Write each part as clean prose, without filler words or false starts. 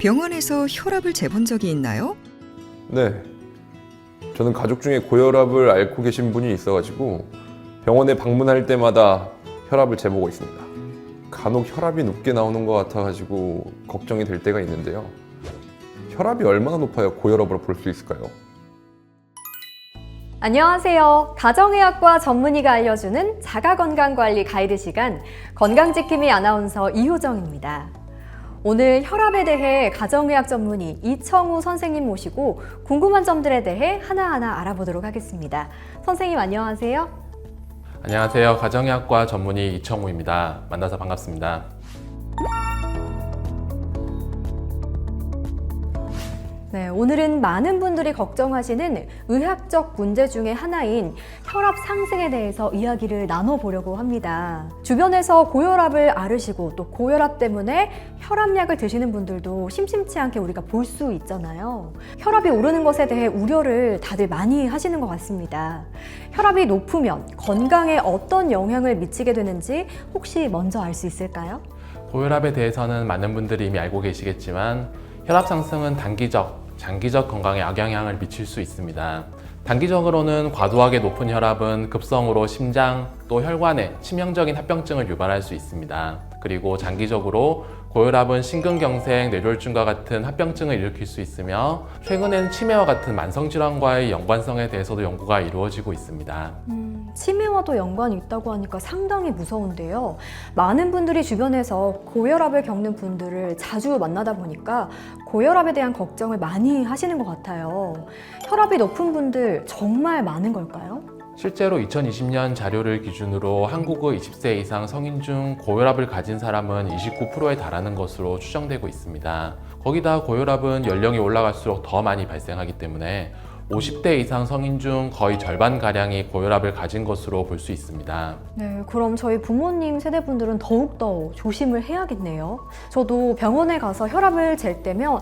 병원에서 혈압을 재본 적이 있나요? 네. 저는 가족 중에 고혈압을 앓고 계신 분이 있어가지고 병원에 방문할 때마다 혈압을 재보고 있습니다. 간혹 혈압이 높게 나오는 것 같아가지고 걱정이 될 때가 있는데요. 혈압이 얼마나 높아야 고혈압으로 볼 수 있을까요? 안녕하세요. 가정의학과 전문의가 알려주는 자가건강관리 가이드 시간 건강지킴이 아나운서 이효정입니다. 오늘 혈압에 대해 가정의학 전문의 이청우 선생님 모시고 궁금한 점들에 대해 하나하나 알아보도록 하겠습니다. 선생님 안녕하세요. 안녕하세요. 가정의학과 전문의 이청우입니다. 만나서 반갑습니다. 네, 오늘은 많은 분들이 걱정하시는 의학적 문제 중에 하나인 혈압 상승에 대해서 이야기를 나눠보려고 합니다. 주변에서 고혈압을 앓으시고 또 고혈압 때문에 혈압약을 드시는 분들도 심심치 않게 우리가 볼 수 있잖아요. 혈압이 오르는 것에 대해 우려를 다들 많이 하시는 것 같습니다. 혈압이 높으면 건강에 어떤 영향을 미치게 되는지 혹시 먼저 알 수 있을까요? 고혈압에 대해서는 많은 분들이 이미 알고 계시겠지만 혈압 상승은 단기적, 장기적 건강에 악영향을 미칠 수 있습니다. 단기적으로는 과도하게 높은 혈압은 급성으로 심장 또 혈관에 치명적인 합병증을 유발할 수 있습니다. 그리고 장기적으로 고혈압은 심근경색, 뇌졸중과 같은 합병증을 일으킬 수 있으며 최근에는 치매와 같은 만성질환과의 연관성에 대해서도 연구가 이루어지고 있습니다. 치매와도 연관이 있다고 하니까 상당히 무서운데요. 많은 분들이 주변에서 고혈압을 겪는 분들을 자주 만나다 보니까 고혈압에 대한 걱정을 많이 하시는 것 같아요. 혈압이 높은 분들 정말 많은 걸까요? 실제로 2020년 자료를 기준으로 한국의 20세 이상 성인 중 고혈압을 가진 사람은 29%에 달하는 것으로 추정되고 있습니다. 거기다 고혈압은 연령이 올라갈수록 더 많이 발생하기 때문에 50대 이상 성인 중 거의 절반가량이 고혈압을 가진 것으로 볼 수 있습니다. 네, 그럼 저희 부모님 세대분들은 더욱더 조심을 해야겠네요. 저도 병원에 가서 혈압을 잴 때면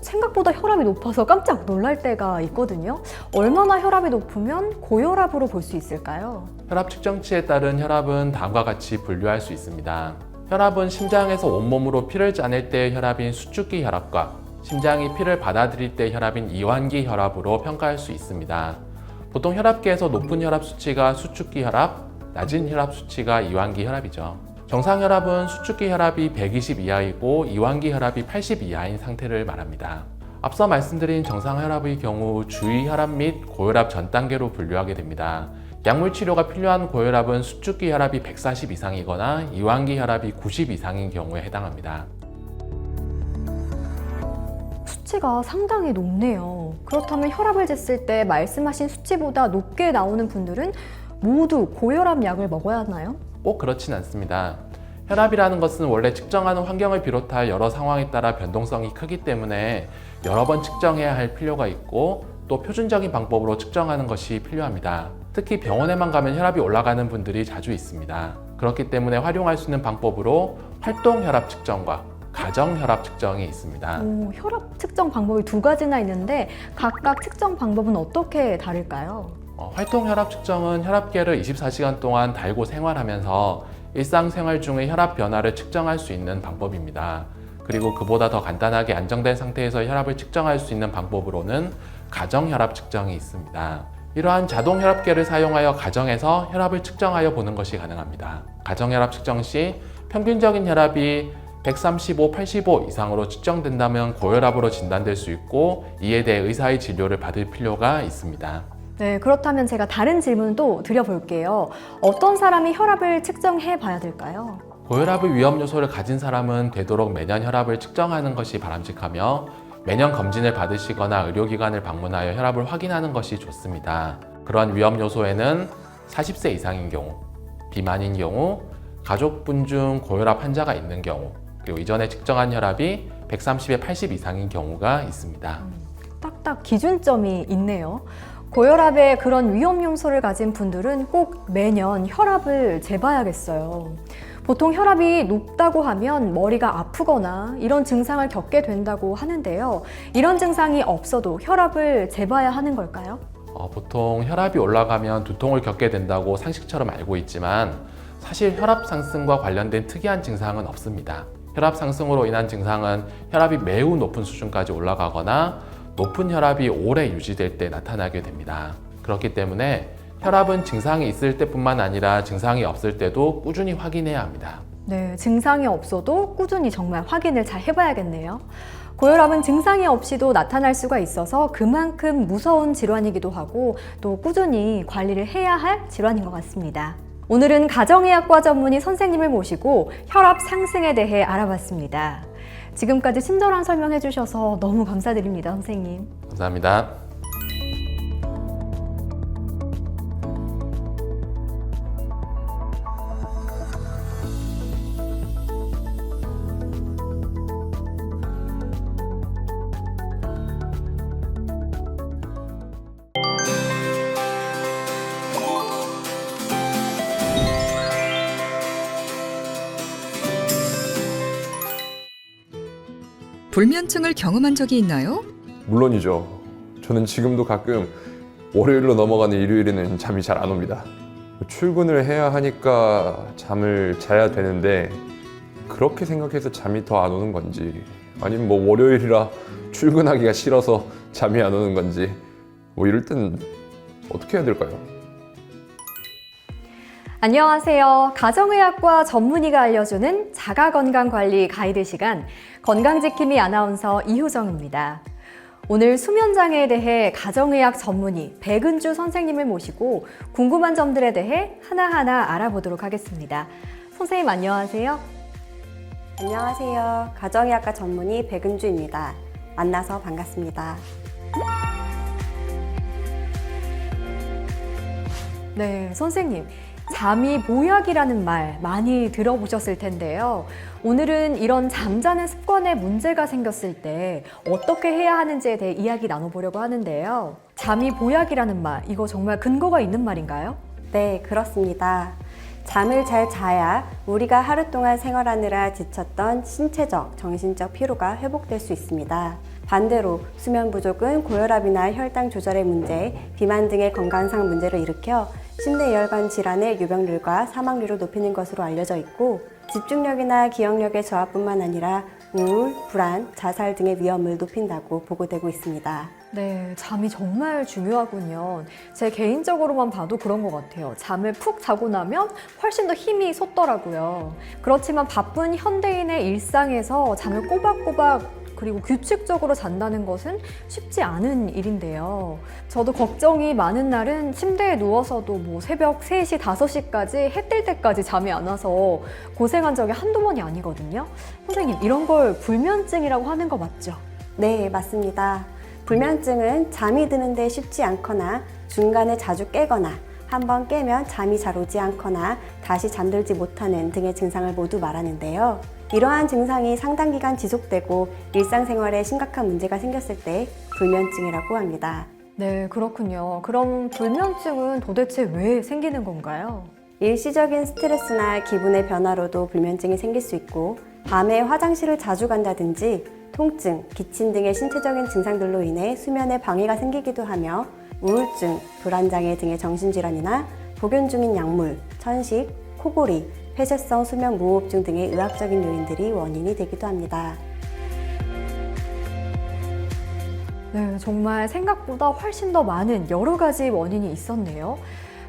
생각보다 혈압이 높아서 깜짝 놀랄 때가 있거든요. 얼마나 혈압이 높으면 고혈압으로 볼 수 있을까요? 혈압 측정치에 따른 혈압은 다음과 같이 분류할 수 있습니다. 혈압은 심장에서 온몸으로 피를 짜낼 때의 혈압인 수축기 혈압과 심장이 피를 받아들일 때 혈압인 이완기 혈압으로 평가할 수 있습니다. 보통 혈압계에서 높은 혈압 수치가 수축기 혈압, 낮은 혈압 수치가 이완기 혈압이죠. 정상 혈압은 수축기 혈압이 120 이하이고 이완기 혈압이 80 이하인 상태를 말합니다. 앞서 말씀드린 정상 혈압의 경우 주의 혈압 및 고혈압 전 단계로 분류하게 됩니다. 약물 치료가 필요한 고혈압은 수축기 혈압이 140 이상이거나 이완기 혈압이 90 이상인 경우에 해당합니다. 수치가 상당히 높네요. 그렇다면 혈압을 쟀을 때 말씀하신 수치보다 높게 나오는 분들은 모두 고혈압 약을 먹어야 하나요? 꼭 그렇진 않습니다. 혈압이라는 것은 원래 측정하는 환경을 비롯할 여러 상황에 따라 변동성이 크기 때문에 여러 번 측정해야 할 필요가 있고 또 표준적인 방법으로 측정하는 것이 필요합니다. 특히 병원에만 가면 혈압이 올라가는 분들이 자주 있습니다. 그렇기 때문에 활용할 수 있는 방법으로 활동 혈압 측정과 가정 혈압 측정이 있습니다. 혈압 측정 방법이 두 가지나 있는데 각각 측정 방법은 어떻게 다를까요? 활동 혈압 측정은 혈압계를 24시간 동안 달고 생활하면서 일상생활 중의 혈압 변화를 측정할 수 있는 방법입니다. 그리고 그보다 더 간단하게 안정된 상태에서 혈압을 측정할 수 있는 방법으로는 가정 혈압 측정이 있습니다. 이러한 자동 혈압계를 사용하여 가정에서 혈압을 측정하여 보는 것이 가능합니다. 가정 혈압 측정 시 평균적인 혈압이 135, 85 이상으로 측정된다면 고혈압으로 진단될 수 있고 이에 대해 의사의 진료를 받을 필요가 있습니다. 네, 그렇다면 제가 다른 질문도 드려볼게요. 어떤 사람이 혈압을 측정해 봐야 될까요? 고혈압의 위험 요소를 가진 사람은 되도록 매년 혈압을 측정하는 것이 바람직하며 매년 검진을 받으시거나 의료기관을 방문하여 혈압을 확인하는 것이 좋습니다. 그러한 위험 요소에는 40세 이상인 경우, 비만인 경우, 가족분 중 고혈압 환자가 있는 경우, 그리고 이전에 측정한 혈압이 130에 80 이상인 경우가 있습니다. 딱딱 기준점이 있네요. 고혈압에 그런 위험 요소를 가진 분들은 꼭 매년 혈압을 재봐야겠어요. 보통 혈압이 높다고 하면 머리가 아프거나 이런 증상을 겪게 된다고 하는데요. 이런 증상이 없어도 혈압을 재봐야 하는 걸까요? 보통 혈압이 올라가면 두통을 겪게 된다고 상식처럼 알고 있지만 사실 혈압 상승과 관련된 특이한 증상은 없습니다. 혈압 상승으로 인한 증상은 혈압이 매우 높은 수준까지 올라가거나 높은 혈압이 오래 유지될 때 나타나게 됩니다. 그렇기 때문에 혈압은 증상이 있을 때뿐만 아니라 증상이 없을 때도 꾸준히 확인해야 합니다. 네, 증상이 없어도 꾸준히 정말 확인을 잘 해봐야겠네요. 고혈압은 증상이 없이도 나타날 수가 있어서 그만큼 무서운 질환이기도 하고 또 꾸준히 관리를 해야 할 질환인 것 같습니다. 오늘은 가정의학과 전문의 선생님을 모시고 혈압 상승에 대해 알아봤습니다. 지금까지 친절한 설명해 주셔서 너무 감사드립니다, 선생님. 감사합니다. 불면증을 경험한 적이 있나요? 물론이죠. 저는 지금도 가끔 월요일로 넘어가는 일요일에는 잠이 잘 안 옵니다. 출근을 해야 하니까 잠을 자야 되는데 그렇게 생각해서 잠이 더 안 오는 건지 아니면 뭐 월요일이라 출근하기가 싫어서 잠이 안 오는 건지 뭐 이럴 땐 어떻게 해야 될까요? 안녕하세요. 가정의학과 전문의가 알려주는 자가건강관리 가이드 시간 건강지킴이 아나운서 이효정입니다. 오늘 수면장애에 대해 가정의학 전문의 백은주 선생님을 모시고 궁금한 점들에 대해 하나하나 알아보도록 하겠습니다. 선생님 안녕하세요. 안녕하세요. 가정의학과 전문의 백은주입니다. 만나서 반갑습니다. 네, 선생님. 잠이 보약이라는 말 많이 들어보셨을 텐데요. 오늘은 이런 잠자는 습관에 문제가 생겼을 때 어떻게 해야 하는지에 대해 이야기 나눠보려고 하는데요. 잠이 보약이라는 말, 이거 정말 근거가 있는 말인가요? 네, 그렇습니다. 잠을 잘 자야 우리가 하루 동안 생활하느라 지쳤던 신체적, 정신적 피로가 회복될 수 있습니다. 반대로 수면 부족은 고혈압이나 혈당 조절의 문제, 비만 등의 건강상 문제를 일으켜 심내혈관 질환의 유병률과 사망률을 높이는 것으로 알려져 있고 집중력이나 기억력의 저하뿐만 아니라 우울, 불안, 자살 등의 위험을 높인다고 보고되고 있습니다. 네, 잠이 정말 중요하군요. 제 개인적으로만 봐도 그런 것 같아요. 잠을 푹 자고 나면 훨씬 더 힘이 솟더라고요. 그렇지만 바쁜 현대인의 일상에서 잠을 꼬박꼬박 그리고 규칙적으로 잔다는 것은 쉽지 않은 일인데요. 저도 걱정이 많은 날은 침대에 누워서도 뭐 새벽 3시, 5시까지 해 뜰 때까지 잠이 안 와서 고생한 적이 한두 번이 아니거든요. 선생님, 이런 걸 불면증이라고 하는 거 맞죠? 네, 맞습니다. 불면증은 잠이 드는데 쉽지 않거나 중간에 자주 깨거나 한번 깨면 잠이 잘 오지 않거나 다시 잠들지 못하는 등의 증상을 모두 말하는데요. 이러한 증상이 상당 기간 지속되고 일상생활에 심각한 문제가 생겼을 때 불면증이라고 합니다. 네, 그렇군요. 그럼 불면증은 도대체 왜 생기는 건가요? 일시적인 스트레스나 기분의 변화로도 불면증이 생길 수 있고 밤에 화장실을 자주 간다든지 통증, 기침 등의 신체적인 증상들로 인해 수면에 방해가 생기기도 하며 우울증, 불안장애 등의 정신질환이나 복용 중인 약물, 천식, 코골이, 폐쇄성 수면 무호흡증 등의 의학적인 요인들이 원인이 되기도 합니다. 네, 정말 생각보다 훨씬 더 많은 여러 가지 원인이 있었네요.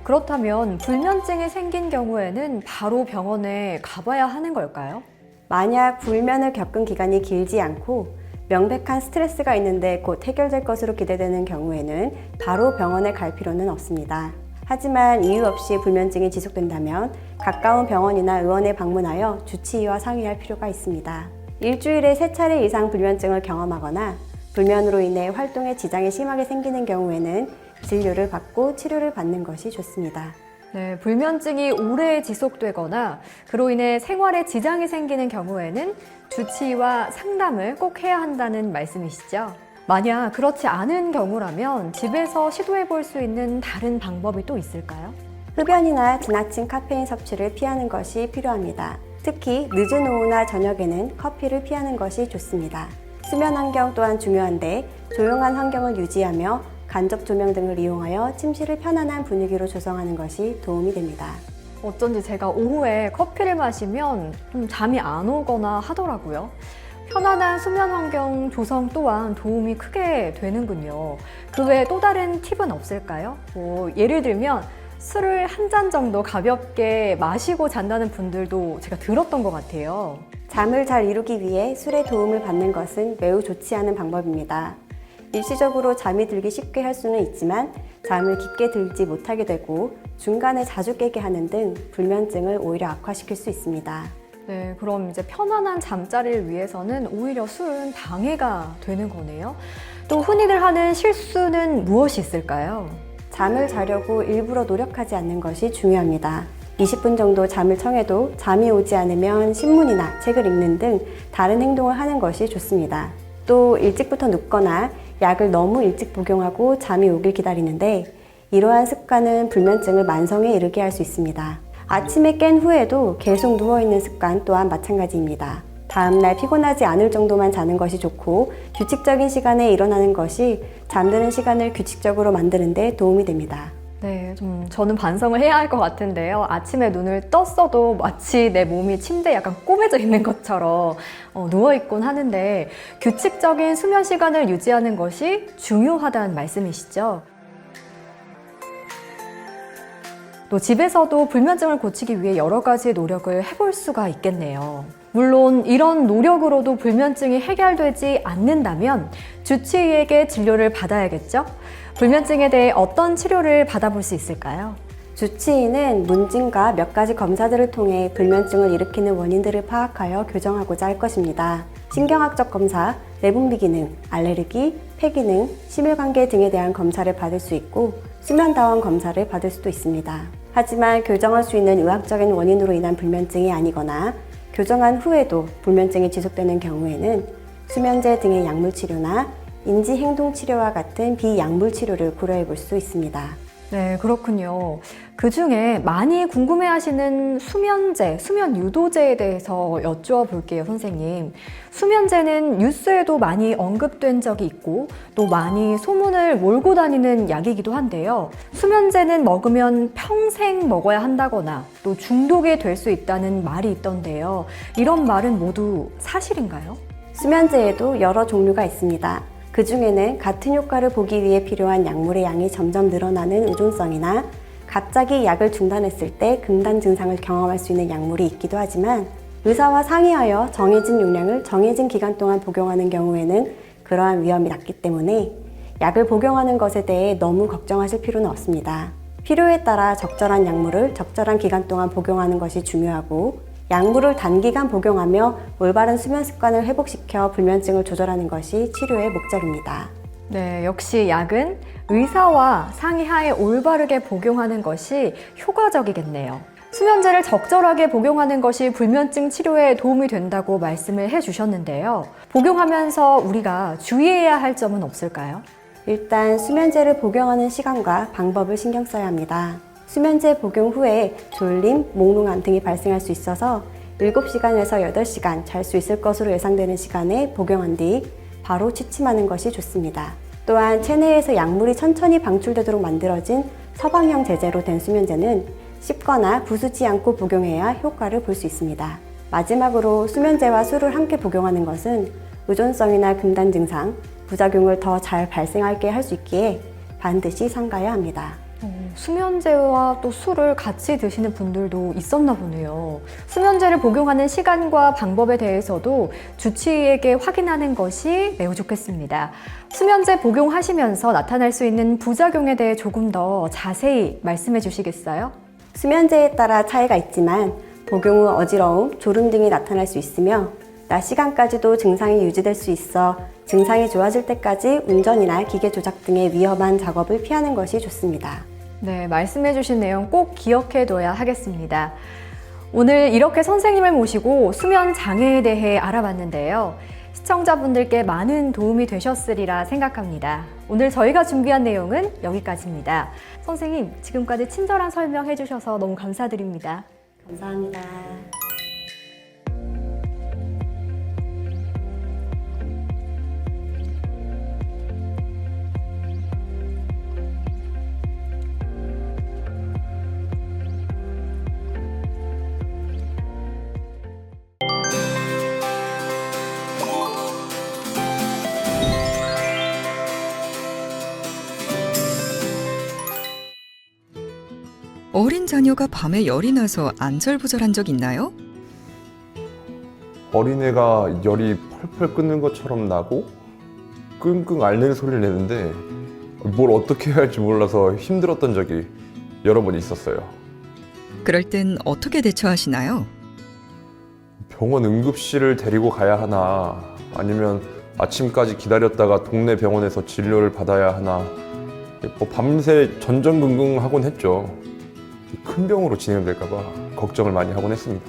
그렇다면 불면증이 생긴 경우에는 바로 병원에 가봐야 하는 걸까요? 만약 불면을 겪은 기간이 길지 않고 명백한 스트레스가 있는데 곧 해결될 것으로 기대되는 경우에는 바로 병원에 갈 필요는 없습니다. 하지만 이유 없이 불면증이 지속된다면 가까운 병원이나 의원에 방문하여 주치의와 상의할 필요가 있습니다. 일주일에 3차례 이상 불면증을 경험하거나 불면으로 인해 활동에 지장이 심하게 생기는 경우에는 진료를 받고 치료를 받는 것이 좋습니다. 네, 불면증이 오래 지속되거나 그로 인해 생활에 지장이 생기는 경우에는 주치의와 상담을 꼭 해야 한다는 말씀이시죠? 만약 그렇지 않은 경우라면 집에서 시도해 볼 수 있는 다른 방법이 또 있을까요? 흡연이나 지나친 카페인 섭취를 피하는 것이 필요합니다. 특히 늦은 오후나 저녁에는 커피를 피하는 것이 좋습니다. 수면 환경 또한 중요한데 조용한 환경을 유지하며 간접 조명 등을 이용하여 침실을 편안한 분위기로 조성하는 것이 도움이 됩니다. 어쩐지 제가 오후에 커피를 마시면 좀 잠이 안 오거나 하더라고요. 편안한 수면 환경 조성 또한 도움이 크게 되는군요. 그 외에 또 다른 팁은 없을까요? 예를 들면 술을 한 잔 정도 가볍게 마시고 잔다는 분들도 제가 들었던 것 같아요. 잠을 잘 이루기 위해 술의 도움을 받는 것은 매우 좋지 않은 방법입니다. 일시적으로 잠이 들기 쉽게 할 수는 있지만 잠을 깊게 들지 못하게 되고 중간에 자주 깨게 하는 등 불면증을 오히려 악화시킬 수 있습니다. 네, 그럼 이제 편안한 잠자리를 위해서는 오히려 술은 방해가 되는 거네요. 또 흔히들 하는 실수는 무엇이 있을까요? 잠을 자려고 일부러 노력하지 않는 것이 중요합니다. 20분 정도 잠을 청해도 잠이 오지 않으면 신문이나 책을 읽는 등 다른 행동을 하는 것이 좋습니다. 또 일찍부터 눕거나 약을 너무 일찍 복용하고 잠이 오길 기다리는데 이러한 습관은 불면증을 만성에 이르게 할 수 있습니다. 아침에 깬 후에도 계속 누워있는 습관 또한 마찬가지입니다. 다음날 피곤하지 않을 정도만 자는 것이 좋고 규칙적인 시간에 일어나는 것이 잠드는 시간을 규칙적으로 만드는 데 도움이 됩니다. 네, 저는 반성을 해야 할 것 같은데요. 아침에 눈을 떴어도 마치 내 몸이 침대에 약간 꼬매져 있는 것처럼 누워있곤 하는데 규칙적인 수면 시간을 유지하는 것이 중요하다는 말씀이시죠? 또 집에서도 불면증을 고치기 위해 여러 가지 노력을 해볼 수가 있겠네요. 물론 이런 노력으로도 불면증이 해결되지 않는다면 주치의에게 진료를 받아야겠죠? 불면증에 대해 어떤 치료를 받아볼 수 있을까요? 주치의는 문진과 몇 가지 검사들을 통해 불면증을 일으키는 원인들을 파악하여 교정하고자 할 것입니다. 신경학적 검사, 내분비 기능, 알레르기, 폐기능, 심혈관계 등에 대한 검사를 받을 수 있고 수면다원 검사를 받을 수도 있습니다. 하지만 교정할 수 있는 의학적인 원인으로 인한 불면증이 아니거나 교정한 후에도 불면증이 지속되는 경우에는 수면제 등의 약물 치료나 인지행동치료와 같은 비약물 치료를 고려해 볼 수 있습니다. 네, 그렇군요. 그 중에 많이 궁금해하시는 수면제, 수면 유도제에 대해서 여쭈어볼게요, 선생님. 수면제는 뉴스에도 많이 언급된 적이 있고 또 많이 소문을 몰고 다니는 약이기도 한데요. 수면제는 먹으면 평생 먹어야 한다거나 또 중독이 될 수 있다는 말이 있던데요. 이런 말은 모두 사실인가요? 수면제에도 여러 종류가 있습니다. 그 중에는 같은 효과를 보기 위해 필요한 약물의 양이 점점 늘어나는 의존성이나 갑자기 약을 중단했을 때 금단 증상을 경험할 수 있는 약물이 있기도 하지만 의사와 상의하여 정해진 용량을 정해진 기간 동안 복용하는 경우에는 그러한 위험이 낮기 때문에 약을 복용하는 것에 대해 너무 걱정하실 필요는 없습니다. 필요에 따라 적절한 약물을 적절한 기간 동안 복용하는 것이 중요하고 약물을 단기간 복용하며 올바른 수면 습관을 회복시켜 불면증을 조절하는 것이 치료의 목적입니다. 네, 역시 약은 의사와 상의하에 올바르게 복용하는 것이 효과적이겠네요. 수면제를 적절하게 복용하는 것이 불면증 치료에 도움이 된다고 말씀을 해주셨는데요. 복용하면서 우리가 주의해야 할 점은 없을까요? 일단 수면제를 복용하는 시간과 방법을 신경 써야 합니다. 수면제 복용 후에 졸림, 몽롱함 등이 발생할 수 있어서 7시간에서 8시간 잘 수 있을 것으로 예상되는 시간에 복용한 뒤 바로 취침하는 것이 좋습니다. 또한 체내에서 약물이 천천히 방출되도록 만들어진 서방형 제제로 된 수면제는 씹거나 부수지 않고 복용해야 효과를 볼 수 있습니다. 마지막으로 수면제와 술을 함께 복용하는 것은 의존성이나 금단 증상, 부작용을 더 잘 발생하게 할 수 있기에 반드시 삼가야 합니다. 수면제와 또 술을 같이 드시는 분들도 있었나 보네요. 수면제를 복용하는 시간과 방법에 대해서도 주치의에게 확인하는 것이 매우 좋겠습니다. 수면제 복용하시면서 나타날 수 있는 부작용에 대해 조금 더 자세히 말씀해 주시겠어요? 수면제에 따라 차이가 있지만 복용 후 어지러움, 졸음 등이 나타날 수 있으며 낮 시간까지도 증상이 유지될 수 있어 증상이 좋아질 때까지 운전이나 기계 조작 등의 위험한 작업을 피하는 것이 좋습니다. 네, 말씀해 주신 내용 꼭 기억해 둬야 하겠습니다. 오늘 이렇게 선생님을 모시고 수면 장애에 대해 알아봤는데요. 시청자분들께 많은 도움이 되셨으리라 생각합니다. 오늘 저희가 준비한 내용은 여기까지입니다. 선생님, 지금까지 친절한 설명해 주셔서 너무 감사드립니다. 감사합니다. 어린 자녀가 밤에 열이 나서 안절부절한 적 있나요? 어린애가 열이 펄펄 끓는 것처럼 나고 끙끙 앓는 소리를 내는데 뭘 어떻게 해야 할지 몰라서 힘들었던 적이 여러 번 있었어요. 그럴 땐 어떻게 대처하시나요? 병원 응급실을 데리고 가야 하나 아니면 아침까지 기다렸다가 동네 병원에서 진료를 받아야 하나 밤새 전전긍긍하곤 했죠. 큰 병으로 진행될까 봐 걱정을 많이 하곤 했습니다.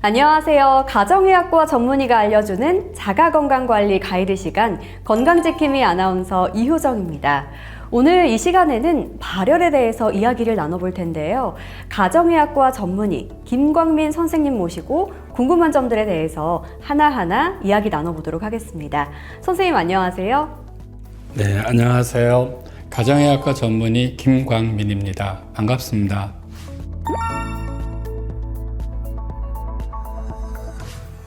안녕하세요. 가정의학과 전문의가 알려주는 자가건강관리 가이드 시간 건강지킴이 아나운서 이효정입니다. 오늘 이 시간에는 발열에 대해서 이야기를 나눠볼 텐데요. 가정의학과 전문의 김광민 선생님 모시고 궁금한 점들에 대해서 하나하나 이야기 나눠보도록 하겠습니다. 선생님 안녕하세요. 네, 안녕하세요. 가정의학과 전문의 김광민입니다. 반갑습니다.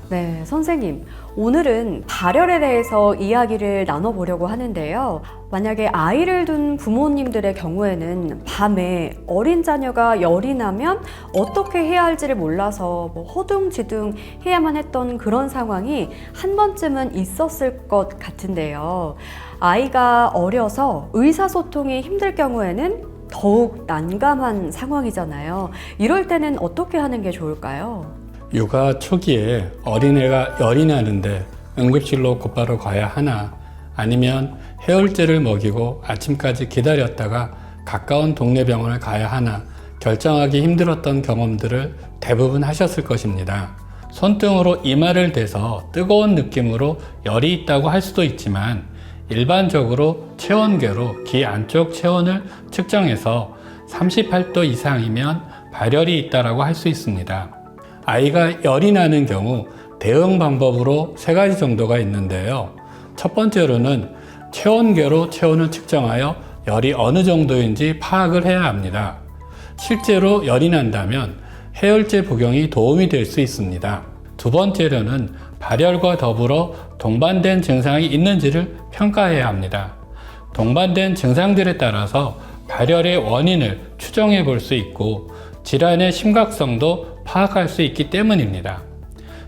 네, 선생님. 오늘은 발열에 대해서 이야기를 나눠보려고 하는데요. 만약에 아이를 둔 부모님들의 경우에는 밤에 어린 자녀가 열이 나면 어떻게 해야 할지를 몰라서 허둥지둥 해야만 했던 그런 상황이 한 번쯤은 있었을 것 같은데요. 아이가 어려서 의사소통이 힘들 경우에는 더욱 난감한 상황이잖아요. 이럴 때는 어떻게 하는 게 좋을까요? 육아 초기에 어린애가 열이 나는데 응급실로 곧바로 가야 하나 아니면 해열제를 먹이고 아침까지 기다렸다가 가까운 동네 병원을 가야 하나 결정하기 힘들었던 경험들을 대부분 하셨을 것입니다. 손등으로 이마를 대서 뜨거운 느낌으로 열이 있다고 할 수도 있지만 일반적으로 체온계로 귀 안쪽 체온을 측정해서 38도 이상이면 발열이 있다고 할 수 있습니다. 아이가 열이 나는 경우 대응 방법으로 3가지 정도가 있는데요. 첫 번째로는 체온계로 체온을 측정하여 열이 어느 정도인지 파악을 해야 합니다. 실제로 열이 난다면 해열제 복용이 도움이 될 수 있습니다. 두 번째로는 발열과 더불어 동반된 증상이 있는지를 평가해야 합니다. 동반된 증상들에 따라서 발열의 원인을 추정해 볼 수 있고 질환의 심각성도 파악할 수 있기 때문입니다.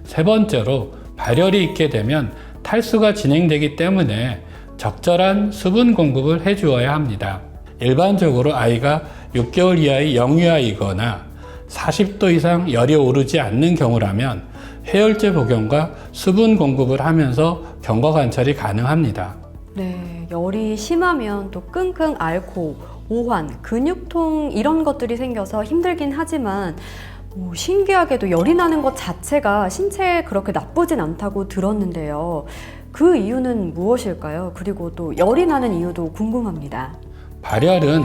세 번째로 발열이 있게 되면 탈수가 진행되기 때문에 적절한 수분 공급을 해주어야 합니다. 일반적으로 아이가 6개월 이하의 영유아이거나 40도 이상 열이 오르지 않는 경우라면 해열제 복용과 수분 공급을 하면서 경과 관찰이 가능합니다. 네, 열이 심하면 또 끙끙 앓고 오한, 근육통 이런 것들이 생겨서 힘들긴 하지만 신기하게도 열이 나는 것 자체가 신체에 그렇게 나쁘진 않다고 들었는데요. 그 이유는 무엇일까요? 그리고 또 열이 나는 이유도 궁금합니다. 발열은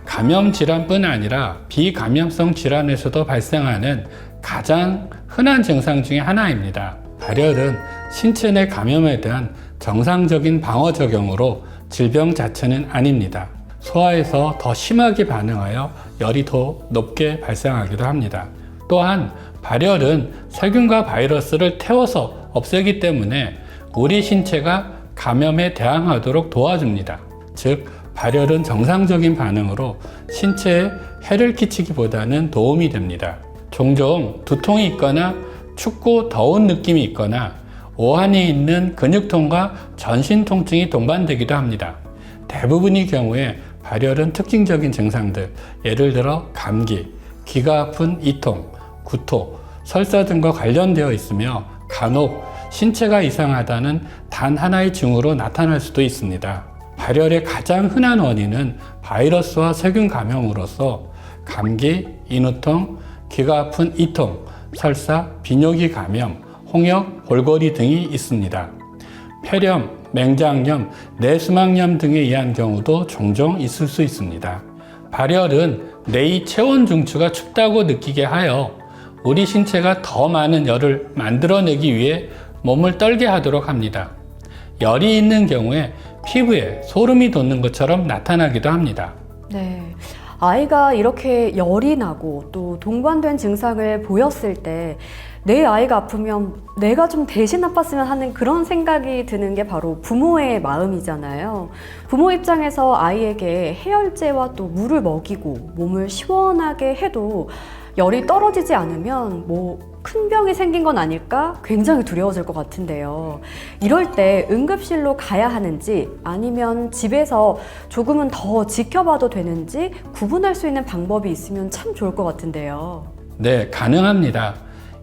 감염 질환뿐 아니라 비감염성 질환에서도 발생하는 가장 흔한 증상 중에 하나입니다. 발열은 신체 내 감염에 대한 정상적인 방어 작용으로 질병 자체는 아닙니다. 소화에서 더 심하게 반응하여 열이 더 높게 발생하기도 합니다. 또한 발열은 세균과 바이러스를 태워서 없애기 때문에 우리 신체가 감염에 대항하도록 도와줍니다. 즉, 발열은 정상적인 반응으로 신체에 해를 끼치기보다는 도움이 됩니다. 종종 두통이 있거나 춥고 더운 느낌이 있거나 오한이 있는 근육통과 전신 통증이 동반되기도 합니다. 대부분의 경우에 발열은 특징적인 증상들, 예를 들어 감기, 귀가 아픈 이통, 구토, 설사 등과 관련되어 있으며 간혹 신체가 이상하다는 단 하나의 징후로 나타날 수도 있습니다. 발열의 가장 흔한 원인은 바이러스와 세균 감염으로서 감기, 인후통, 귀가 아픈 이통, 설사, 비뇨기 감염, 홍역, 골골이 등이 있습니다. 폐렴, 맹장염, 뇌수막염 등에 의한 경우도 종종 있을 수 있습니다. 발열은 뇌의 체온 중추가 춥다고 느끼게 하여 우리 신체가 더 많은 열을 만들어내기 위해 몸을 떨게 하도록 합니다. 열이 있는 경우에 피부에 소름이 돋는 것처럼 나타나기도 합니다. 네, 아이가 이렇게 열이 나고 또 동반된 증상을 보였을 때 내 아이가 아프면 내가 좀 대신 아팠으면 하는 그런 생각이 드는 게 바로 부모의 마음이잖아요. 부모 입장에서 아이에게 해열제와 또 물을 먹이고 몸을 시원하게 해도 열이 떨어지지 않으면 큰 병이 생긴 건 아닐까 굉장히 두려워질 것 같은데요. 이럴 때 응급실로 가야 하는지 아니면 집에서 조금은 더 지켜봐도 되는지 구분할 수 있는 방법이 있으면 참 좋을 것 같은데요. 네, 가능합니다.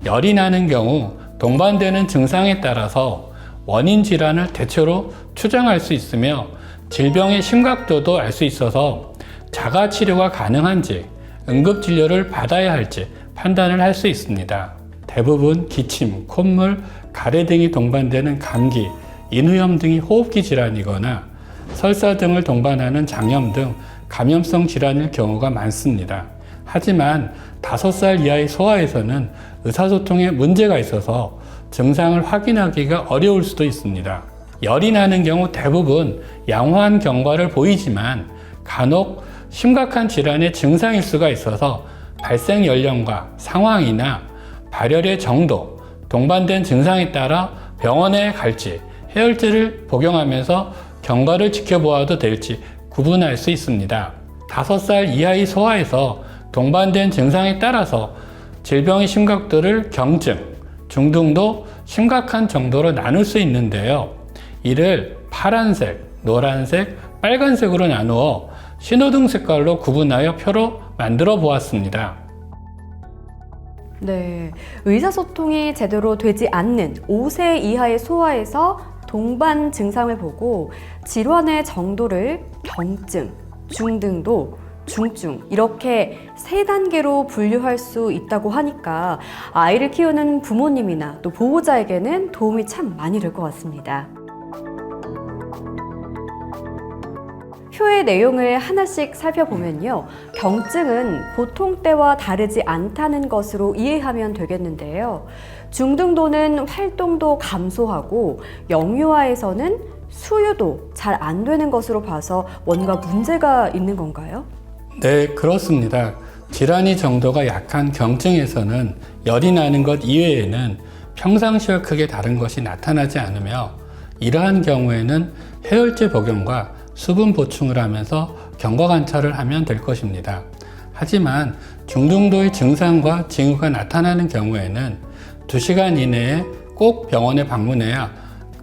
열이 나는 경우 동반되는 증상에 따라서 원인 질환을 대체로 추정할 수 있으며 질병의 심각도도 알 수 있어서 자가 치료가 가능한지 응급진료를 받아야 할지 판단을 할 수 있습니다. 대부분 기침, 콧물, 가래 등이 동반되는 감기, 인후염 등이 호흡기 질환이거나 설사 등을 동반하는 장염 등 감염성 질환일 경우가 많습니다. 하지만 5살 이하의 소아에서는 의사소통에 문제가 있어서 증상을 확인하기가 어려울 수도 있습니다. 열이 나는 경우 대부분 양호한 경과를 보이지만 간혹 심각한 질환의 증상일 수가 있어서 발생 연령과 상황이나 발열의 정도, 동반된 증상에 따라 병원에 갈지 해열제를 복용하면서 경과를 지켜보아도 될지 구분할 수 있습니다. 5살 이하의 소아에서 동반된 증상에 따라서 질병의 심각도를 경증, 중등도, 심각한 정도로 나눌 수 있는데요. 이를 파란색, 노란색, 빨간색으로 나누어 신호등 색깔로 구분하여 표로 만들어 보았습니다. 네, 의사소통이 제대로 되지 않는 5세 이하의 소아에서 동반 증상을 보고 질환의 정도를 경증, 중등도, 중증 이렇게 3단계로 분류할 수 있다고 하니까 아이를 키우는 부모님이나 또 보호자에게는 도움이 참 많이 될 것 같습니다. 표의 내용을 하나씩 살펴보면요. 경증은 보통 때와 다르지 않다는 것으로 이해하면 되겠는데요. 중등도는 활동도 감소하고 영유아에서는 수유도 잘 안 되는 것으로 봐서 뭔가 문제가 있는 건가요? 네, 그렇습니다. 질환의 정도가 약한 경증에서는 열이 나는 것 이외에는 평상시와 크게 다른 것이 나타나지 않으며 이러한 경우에는 해열제 복용과 수분 보충을 하면서 경과 관찰을 하면 될 것입니다. 하지만 중등도의 증상과 징후가 나타나는 경우에는 2시간 이내에 꼭 병원에 방문해야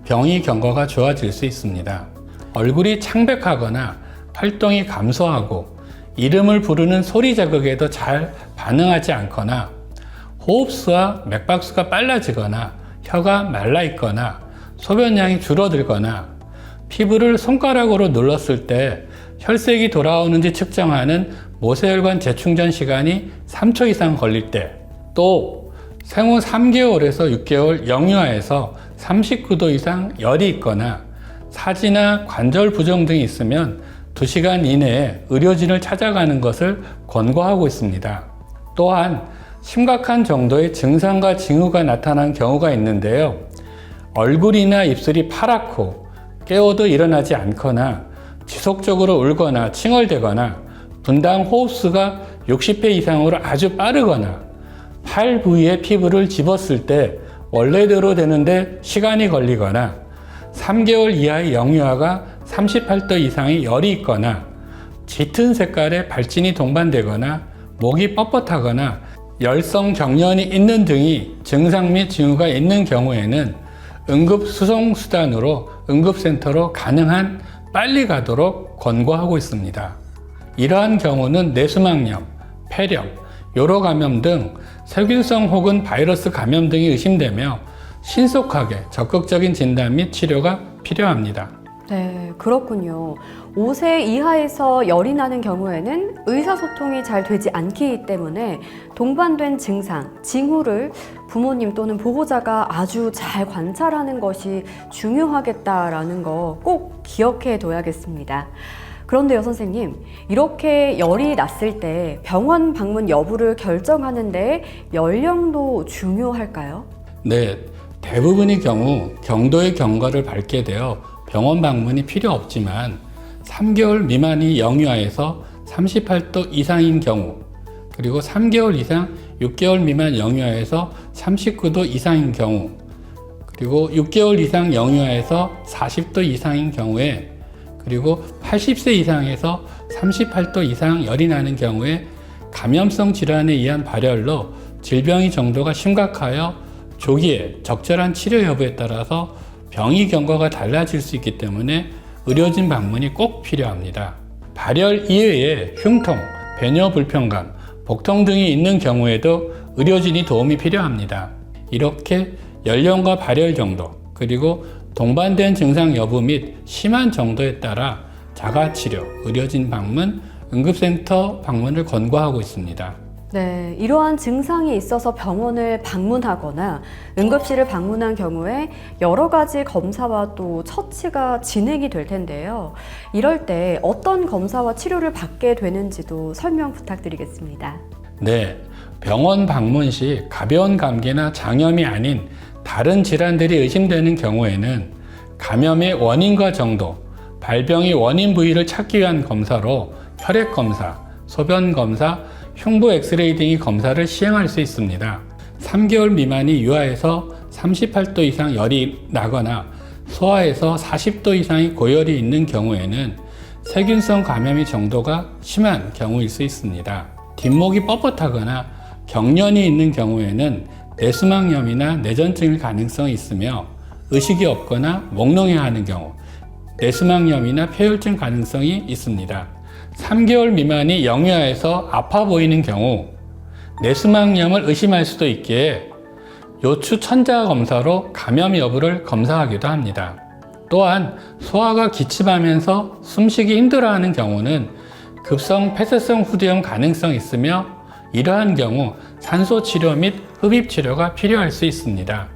병의 경과가 좋아질 수 있습니다. 얼굴이 창백하거나 활동이 감소하고 이름을 부르는 소리 자극에도 잘 반응하지 않거나 호흡수와 맥박수가 빨라지거나 혀가 말라 있거나 소변량이 줄어들거나 피부를 손가락으로 눌렀을 때 혈색이 돌아오는지 측정하는 모세혈관 재충전 시간이 3초 이상 걸릴 때, 또 생후 3개월에서 6개월 영유아에서 39도 이상 열이 있거나 사지나 관절 부종 등이 있으면 2시간 이내에 의료진을 찾아가는 것을 권고하고 있습니다. 또한 심각한 정도의 증상과 징후가 나타난 경우가 있는데요. 얼굴이나 입술이 파랗고 깨워도 일어나지 않거나 지속적으로 울거나 칭얼대거나 분당 호흡수가 60회 이상으로 아주 빠르거나 팔 부위의 피부를 집었을 때 원래대로 되는데 시간이 걸리거나 3개월 이하의 영유아가 38도 이상의 열이 있거나 짙은 색깔의 발진이 동반되거나 목이 뻣뻣하거나 열성 경련이 있는 등의 증상 및 징후가 있는 경우에는 응급 수송 수단으로 응급센터로 가능한 빨리 가도록 권고하고 있습니다. 이러한 경우는 뇌수막염, 폐렴, 요로 감염 등 세균성 혹은 바이러스 감염 등이 의심되며 신속하게 적극적인 진단 및 치료가 필요합니다. 네, 그렇군요. 5세 이하에서 열이 나는 경우에는 의사소통이 잘 되지 않기 때문에 동반된 증상, 징후를 부모님 또는 보호자가 아주 잘 관찰하는 것이 중요하겠다라는 거 꼭 기억해 둬야겠습니다. 그런데요, 선생님, 이렇게 열이 났을 때 병원 방문 여부를 결정하는데 연령도 중요할까요? 네, 대부분의 경우 경도의 경과를 밟게 되어 병원 방문이 필요 없지만 3개월 미만의 영유아에서 38도 이상인 경우 그리고 3개월 이상 6개월 미만 영유아에서 39도 이상인 경우, 그리고 6개월 이상 영유아에서 40도 이상인 경우에, 그리고 80세 이상에서 38도 이상 열이 나는 경우에 감염성 질환에 의한 발열로 질병의 정도가 심각하여 조기에 적절한 치료 여부에 따라서 병의 경과가 달라질 수 있기 때문에 의료진 방문이 꼭 필요합니다. 발열 이외에 흉통, 배뇨 불편감, 복통 등이 있는 경우에도 의료진이 도움이 필요합니다. 이렇게 연령과 발열 정도, 그리고 동반된 증상 여부 및 심한 정도에 따라 자가치료, 의료진 방문, 응급센터 방문을 권고하고 있습니다. 네, 이러한 증상이 있어서 병원을 방문하거나 응급실을 방문한 경우에 여러 가지 검사와 또 처치가 진행이 될 텐데요. 이럴 때 어떤 검사와 치료를 받게 되는지도 설명 부탁드리겠습니다. 네, 병원 방문 시 가벼운 감기나 장염이 아닌 다른 질환들이 의심되는 경우에는 감염의 원인과 정도, 발병의 원인 부위를 찾기 위한 검사로 혈액 검사, 소변 검사, 흉부 엑스레이 등의 검사를 시행할 수 있습니다. 3개월 미만이 유아에서 38도 이상 열이 나거나 소아에서 40도 이상의 고열이 있는 경우에는 세균성 감염의 정도가 심한 경우일 수 있습니다. 뒷목이 뻣뻣하거나 경련이 있는 경우에는 뇌수막염이나 뇌전증일 가능성이 있으며 의식이 없거나 몽롱해 하는 경우, 뇌수막염이나 폐혈증 가능성이 있습니다. 3개월 미만이 영유아에서 아파 보이는 경우 뇌수막염을 의심할 수도 있기에 요추 천자 검사로 감염 여부를 검사하기도 합니다. 또한 소아가 기침하면서 숨쉬기 힘들어하는 경우는 급성 폐쇄성 후두염 가능성이 있으며 이러한 경우 산소 치료 및 흡입 치료가 필요할 수 있습니다.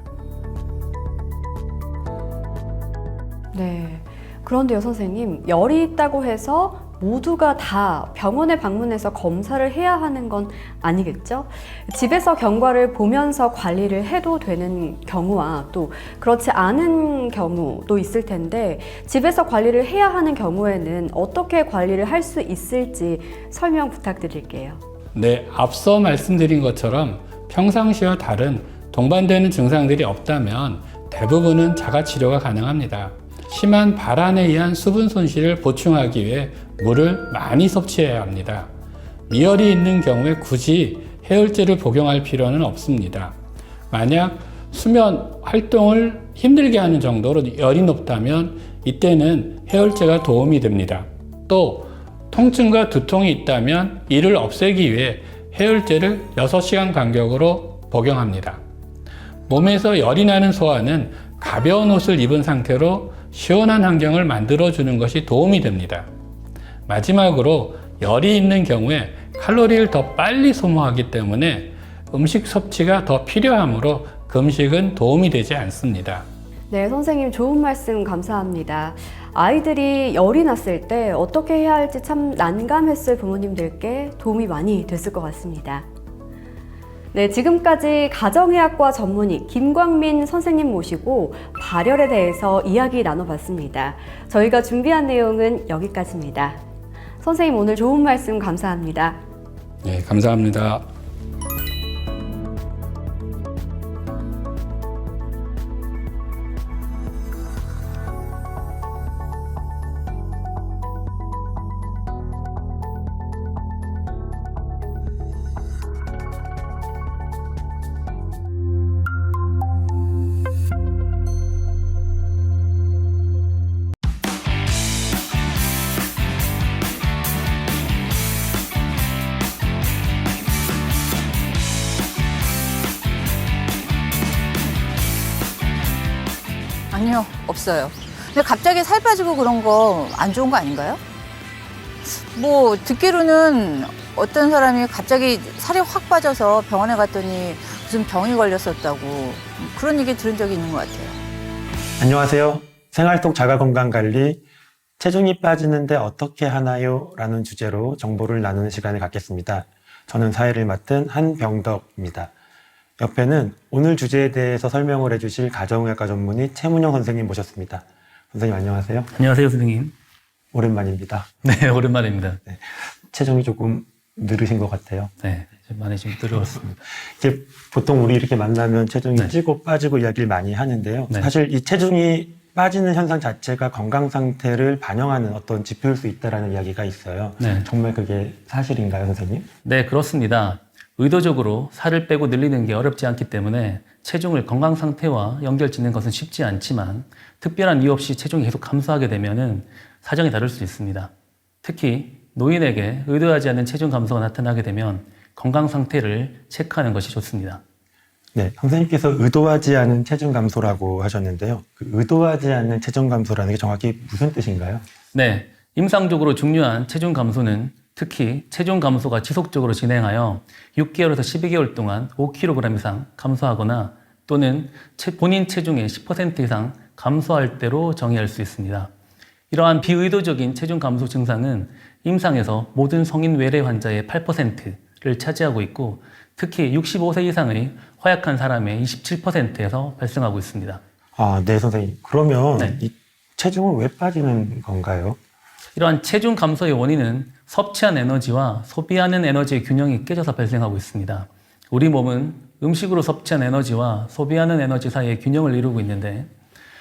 네. 그런데요, 선생님, 열이 있다고 해서 모두가 다 병원에 방문해서 검사를 해야 하는 건 아니겠죠? 집에서 경과를 보면서 관리를 해도 되는 경우와 또 그렇지 않은 경우도 있을 텐데 집에서 관리를 해야 하는 경우에는 어떻게 관리를 할 수 있을지 설명 부탁드릴게요. 네, 앞서 말씀드린 것처럼 평상시와 다른 동반되는 증상들이 없다면 대부분은 자가치료가 가능합니다. 심한 발한에 의한 수분 손실을 보충하기 위해 물을 많이 섭취해야 합니다. 미열이 있는 경우에 굳이 해열제를 복용할 필요는 없습니다. 만약 수면 활동을 힘들게 하는 정도로 열이 높다면 이때는 해열제가 도움이 됩니다. 또 통증과 두통이 있다면 이를 없애기 위해 해열제를 6시간 간격으로 복용합니다. 몸에서 열이 나는 소아는 가벼운 옷을 입은 상태로 시원한 환경을 만들어주는 것이 도움이 됩니다. 마지막으로 열이 있는 경우에 칼로리를 더 빨리 소모하기 때문에 음식 섭취가 더 필요하므로 금식은 도움이 되지 않습니다. 네, 선생님 좋은 말씀 감사합니다. 아이들이 열이 났을 때 어떻게 해야 할지 참 난감했을 부모님들께 도움이 많이 됐을 것 같습니다. 네, 지금까지 가정의학과 전문의 김광민 선생님 모시고 발열에 대해서 이야기 나눠봤습니다. 저희가 준비한 내용은 여기까지입니다. 선생님 오늘 좋은 말씀 감사합니다. 네, 감사합니다. 아니요, 없어요. 근데 갑자기 살 빠지고 그런 거 안 좋은 거 아닌가요? 뭐 듣기로는 어떤 사람이 갑자기 살이 확 빠져서 병원에 갔더니 무슨 병이 걸렸었다고 그런 얘기 들은 적이 있는 것 같아요. 안녕하세요. 생활 속 자가건강관리, 체중이 빠지는데 어떻게 하나요? 라는 주제로 정보를 나누는 시간을 갖겠습니다. 저는 사회를 맡은 한병덕입니다. 옆에는 오늘 주제에 대해서 설명을 해주실 가정의학과 전문의 최문영 선생님 모셨습니다. 선생님 안녕하세요. 안녕하세요, 선생님. 오랜만입니다. 네, 오랜만입니다. 체중이 조금 늘으신 것 같아요. 네, 많이 좀 늘어났습니다. 이제 보통 우리 이렇게 만나면 체중이 네. 찌고 빠지고 이야기를 많이 하는데요. 네. 사실 이 체중이 빠지는 현상 자체가 건강 상태를 반영하는 어떤 지표일 수 있다라는 이야기가 있어요. 네. 정말 그게 사실인가요, 선생님? 네, 그렇습니다. 의도적으로 살을 빼고 늘리는 게 어렵지 않기 때문에 체중을 건강 상태와 연결 짓는 것은 쉽지 않지만 특별한 이유 없이 체중이 계속 감소하게 되면은 사정이 다를 수 있습니다. 특히 노인에게 의도하지 않는 체중 감소가 나타나게 되면 건강 상태를 체크하는 것이 좋습니다. 네, 선생님께서 의도하지 않은 체중 감소라고 하셨는데요. 그 의도하지 않는 체중 감소라는 게 정확히 무슨 뜻인가요? 네, 임상적으로 중요한 체중 감소는 특히 체중 감소가 지속적으로 진행하여 6개월에서 12개월 동안 5kg 이상 감소하거나 또는 본인 체중의 10% 이상 감소할 때로 정의할 수 있습니다. 이러한 비의도적인 체중 감소 증상은 임상에서 모든 성인 외래 환자의 8%를 차지하고 있고 특히 65세 이상의 허약한 사람의 27%에서 발생하고 있습니다. 아, 네, 선생님. 그러면 네. 이 체중은 왜 빠지는 건가요? 이러한 체중 감소의 원인은 섭취한 에너지와 소비하는 에너지의 균형이 깨져서 발생하고 있습니다. 우리 몸은 음식으로 섭취한 에너지와 소비하는 에너지 사이의 균형을 이루고 있는데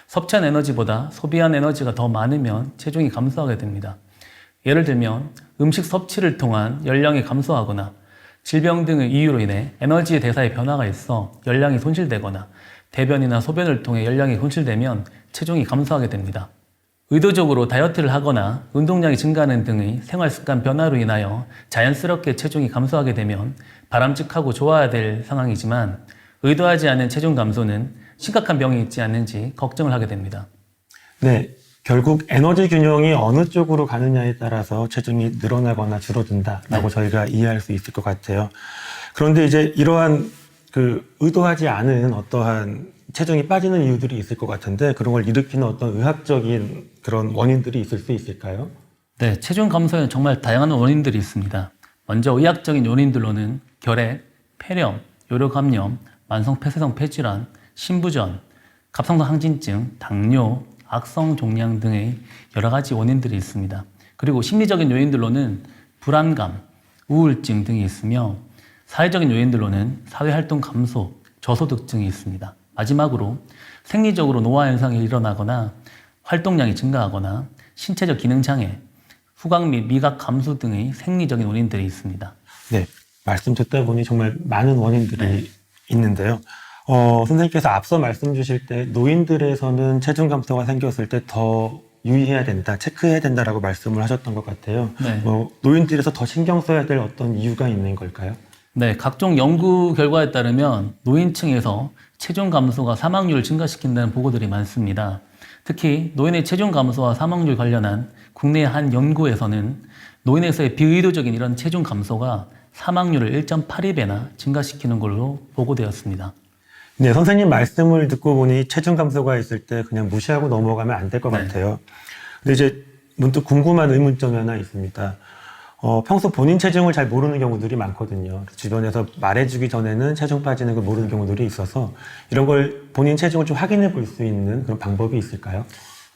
섭취한 에너지보다 소비한 에너지가 더 많으면 체중이 감소하게 됩니다. 예를 들면 음식 섭취를 통한 열량이 감소하거나 질병 등의 이유로 인해 에너지 대사의 변화가 있어 열량이 손실되거나 대변이나 소변을 통해 열량이 손실되면 체중이 감소하게 됩니다. 의도적으로 다이어트를 하거나 운동량이 증가하는 등의 생활습관 변화로 인하여 자연스럽게 체중이 감소하게 되면 바람직하고 좋아야 될 상황이지만 의도하지 않은 체중 감소는 심각한 병이 있지 않는지 걱정을 하게 됩니다. 네, 결국 에너지 균형이 어느 쪽으로 가느냐에 따라서 체중이 늘어나거나 줄어든다라고 네. 저희가 이해할 수 있을 것 같아요. 그런데 이제 이러한 그 의도하지 않은 어떠한 체중이 빠지는 이유들이 있을 것 같은데 그런 걸 일으키는 어떤 의학적인 그런 원인들이 있을 수 있을까요? 네, 체중 감소에는 정말 다양한 원인들이 있습니다. 먼저 의학적인 요인들로는 결핵, 폐렴, 요로감염, 만성 폐쇄성 폐질환, 신부전, 갑상선 항진증, 당뇨, 악성 종양 등의 여러 가지 원인들이 있습니다. 그리고 심리적인 요인들로는 불안감, 우울증 등이 있으며 사회적인 요인들로는 사회활동 감소, 저소득증이 있습니다. 마지막으로 생리적으로 노화 현상이 일어나거나 활동량이 증가하거나 신체적 기능 장애, 후각 및 미각 감소 등의 생리적인 원인들이 있습니다. 네, 말씀 듣다 보니 정말 많은 원인들이 있는데요. 선생님께서 앞서 말씀 주실 때 노인들에서는 체중 감소가 생겼을 때 더 유의해야 된다, 체크해야 된다라고 말씀을 하셨던 것 같아요. 네. 노인들에서 더 신경 써야 될 어떤 이유가 있는 걸까요? 네, 각종 연구 결과에 따르면 노인층에서 체중 감소가 사망률을 증가시킨다는 보고들이 많습니다. 특히 노인의 체중 감소와 사망률 관련한 국내 한 연구에서는 노인에서의 비의도적인 이런 체중 감소가 사망률을 1.82배나 증가시키는 걸로 보고되었습니다. 네, 선생님 말씀을 듣고 보니 체중 감소가 있을 때 그냥 무시하고 넘어가면 안 될 것 네. 같아요. 근데 이제 문득 궁금한 의문점이 하나 있습니다. 평소 본인 체중을 잘 모르는 경우들이 많거든요. 주변에서 말해주기 전에는 체중 빠지는 걸 모르는 경우들이 있어서 이런 걸 본인 체중을 좀 확인해 볼 수 있는 그런 방법이 있을까요?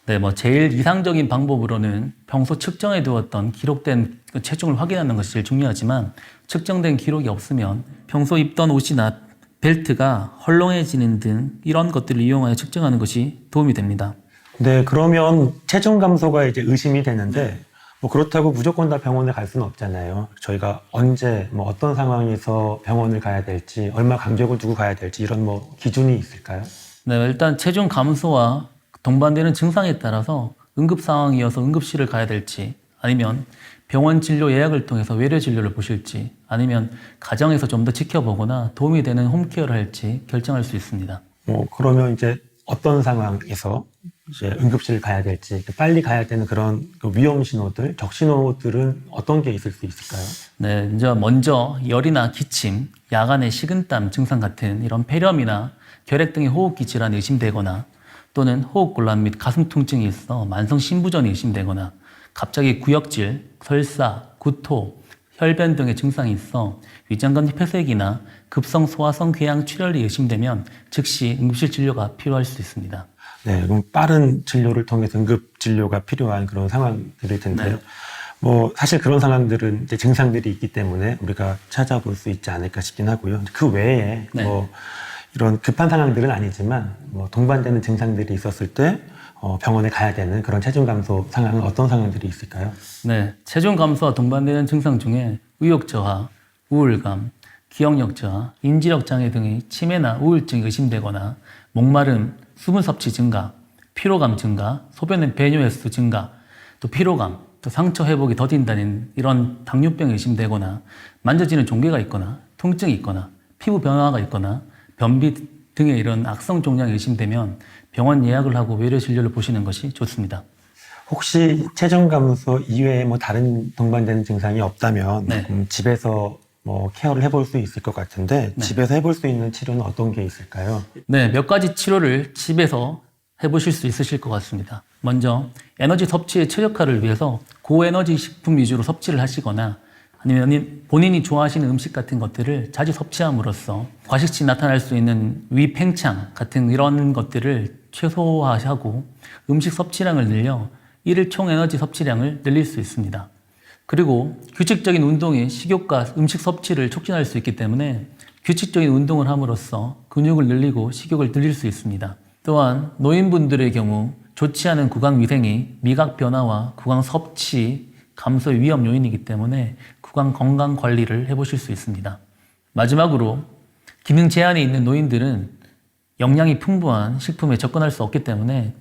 네, 제일 이상적인 방법으로는 평소 측정해 두었던 기록된 체중을 확인하는 것이 제일 중요하지만 측정된 기록이 없으면 평소 입던 옷이나 벨트가 헐렁해지는 등 이런 것들을 이용하여 측정하는 것이 도움이 됩니다. 네, 그러면 체중 감소가 이제 의심이 되는데 그렇다고 무조건 다 병원에 갈 수는 없잖아요. 저희가 언제 어떤 상황에서 병원을 가야 될지 얼마 간격을 두고 가야 될지 이런 기준이 있을까요? 네, 일단 체중 감소와 동반되는 증상에 따라서 응급 상황이어서 응급실을 가야 될지 아니면 병원 진료 예약을 통해서 외래 진료를 보실지 아니면 가정에서 좀 더 지켜보거나 도움이 되는 홈케어를 할지 결정할 수 있습니다. 그러면 이제 어떤 상황에서 이제 응급실을 가야 될지 빨리 가야 되는 그런 위험 신호들, 적신호들은 어떤 게 있을 수 있을까요? 네, 이제 먼저 열이나 기침, 야간의 식은땀 증상 같은 이런 폐렴이나 결핵 등의 호흡기 질환이 의심되거나 또는 호흡곤란 및 가슴 통증이 있어 만성 신부전이 의심되거나 갑자기 구역질, 설사, 구토, 혈변 등의 증상이 있어 위장관계 폐쇄기나 급성 소화성 궤양 출혈이 의심되면 즉시 응급실 진료가 필요할 수 있습니다. 네, 그럼 빠른 진료를 통해서 응급 진료가 필요한 그런 상황들일 텐데요. 네. 사실 그런 상황들은 이제 증상들이 있기 때문에 우리가 찾아볼 수 있지 않을까 싶긴 하고요. 그 외에 네. 이런 급한 상황들은 아니지만 동반되는 증상들이 있었을 때 병원에 가야 되는 그런 체중 감소 상황은 어떤 상황들이 있을까요? 네, 체중 감소와 동반되는 증상 중에 의욕 저하, 우울감, 기억력 저하, 인지력 장애 등의 치매나 우울증이 의심되거나 목마름, 수분 섭취 증가, 피로감 증가, 소변의 배뇨 횟수 증가, 또 피로감, 또 상처 회복이 더딘다는 이런 당뇨병이 의심되거나 만져지는 종괴가 있거나 통증이 있거나 피부 변화가 있거나 변비 등의 이런 악성 종양이 의심되면 병원 예약을 하고 외래 진료를 보시는 것이 좋습니다. 혹시 체중 감소 이외에 다른 동반되는 증상이 없다면 네. 집에서 케어를 해볼 수 있을 것 같은데 네. 집에서 해볼 수 있는 치료는 어떤 게 있을까요? 네, 몇 가지 치료를 집에서 해보실 수 있으실 것 같습니다. 먼저 에너지 섭취의 최적화를 위해서 고에너지 식품 위주로 섭취를 하시거나 아니면 본인이 좋아하시는 음식 같은 것들을 자주 섭취함으로써 과식시 나타날 수 있는 위 팽창 같은 이런 것들을 최소화하고 음식 섭취량을 늘려 일일 총 에너지 섭취량을 늘릴 수 있습니다. 그리고 규칙적인 운동이 식욕과 음식 섭취를 촉진할 수 있기 때문에 규칙적인 운동을 함으로써 근육을 늘리고 식욕을 늘릴 수 있습니다. 또한 노인분들의 경우 좋지 않은 구강 위생이 미각 변화와 구강 섭취 감소의 위험 요인이기 때문에 구강 건강 관리를 해보실 수 있습니다. 마지막으로 기능 제한이 있는 노인들은 영양이 풍부한 식품에 접근할 수 없기 때문에